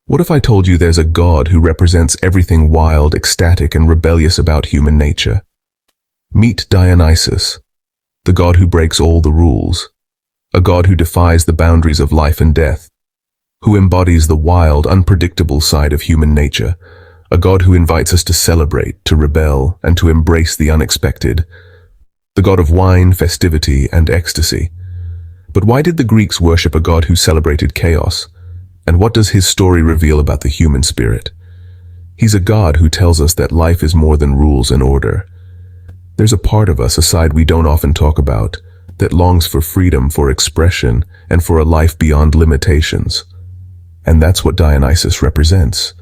What if I told you there's a god who represents everything wild, ecstatic, and rebellious about human nature? Meet Dionysus, the god who breaks all the rules, a god who defies the boundaries of life and death, who embodies the wild, unpredictable side of human nature, a god who invites us to celebrate, to rebel, and to embrace the unexpected, the god of wine, festivity, and ecstasy. But why did the Greeks worship a god who celebrated chaos? And what does his story reveal about the human spirit? He's a god who tells us that life is more than rules and order. There's a part of us, a side we don't often talk about, that longs for freedom, for expression, and for a life beyond limitations. And that's what Dionysus represents.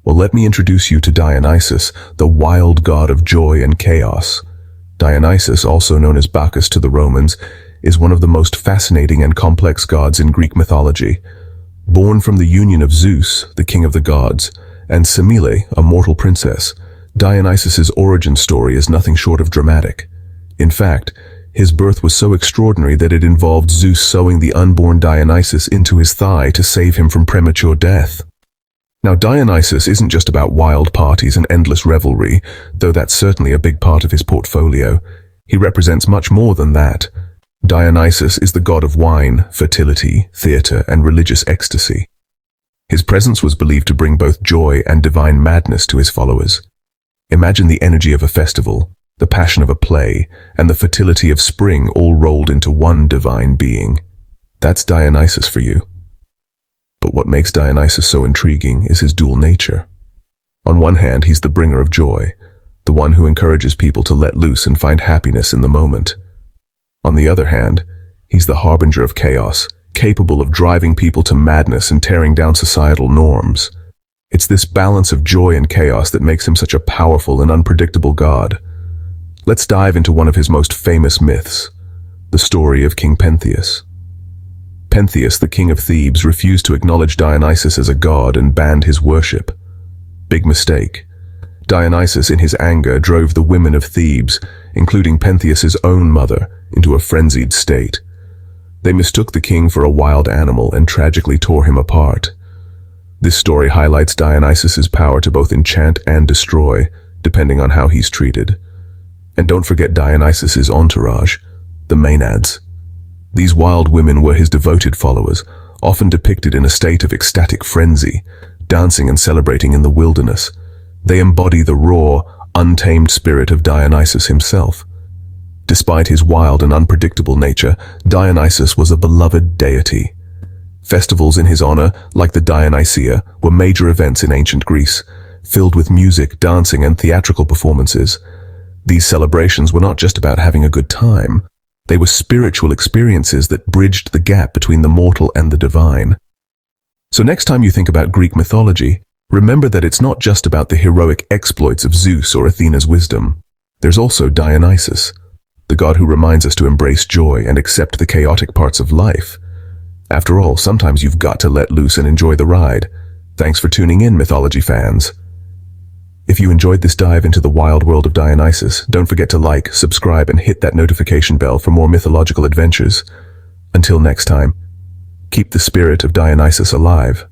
Well, let me introduce you to Dionysus, the wild god of joy and chaos. Dionysus, also known as Bacchus to the Romans, is one of the most fascinating and complex gods in Greek mythology. Born from the union of Zeus, the king of the gods, and Semele, a mortal princess, Dionysus's origin story is nothing short of dramatic. In fact, his birth was so extraordinary that it involved Zeus sewing the unborn Dionysus into his thigh to save him from premature death. Now, Dionysus isn't just about wild parties and endless revelry, though that's certainly a big part of his portfolio. He represents much more than that. Dionysus is the god of wine, fertility, theater, and religious ecstasy. His presence was believed to bring both joy and divine madness to his followers. Imagine the energy of a festival, the passion of a play, and the fertility of spring all rolled into one divine being. That's Dionysus for you. But what makes Dionysus so intriguing is his dual nature. On one hand, he's the bringer of joy, the one who encourages people to let loose and find happiness in the moment. On the other hand, he's the harbinger of chaos, capable of driving people to madness and tearing down societal norms. It's this balance of joy and chaos that makes him such a powerful and unpredictable god. Let's dive into one of his most famous myths, the story of King Pentheus. Pentheus, the king of Thebes, refused to acknowledge Dionysus as a god and banned his worship. Big mistake. Dionysus, in his anger, drove the women of Thebes, including Pentheus's own mother, into a frenzied state. They mistook the king for a wild animal and tragically tore him apart. This story highlights Dionysus's power to both enchant and destroy, depending on how he's treated. And don't forget Dionysus's entourage, the Maenads. These wild women were his devoted followers, often depicted in a state of ecstatic frenzy, dancing and celebrating in the wilderness. They embody the raw, untamed spirit of Dionysus himself. Despite his wild and unpredictable nature, Dionysus was a beloved deity. Festivals in his honor, like the Dionysia, were major events in ancient Greece, filled with music, dancing, and theatrical performances. These celebrations were not just about having a good time. They were spiritual experiences that bridged the gap between the mortal and the divine. So next time you think about Greek mythology, remember that it's not just about the heroic exploits of Zeus or Athena's wisdom. There's also Dionysus, the god who reminds us to embrace joy and accept the chaotic parts of life. After all, sometimes you've got to let loose and enjoy the ride. Thanks for tuning in, mythology fans. If you enjoyed this dive into the wild world of Dionysus, don't forget to like, subscribe, and hit that notification bell for more mythological adventures. Until next time, keep the spirit of Dionysus alive.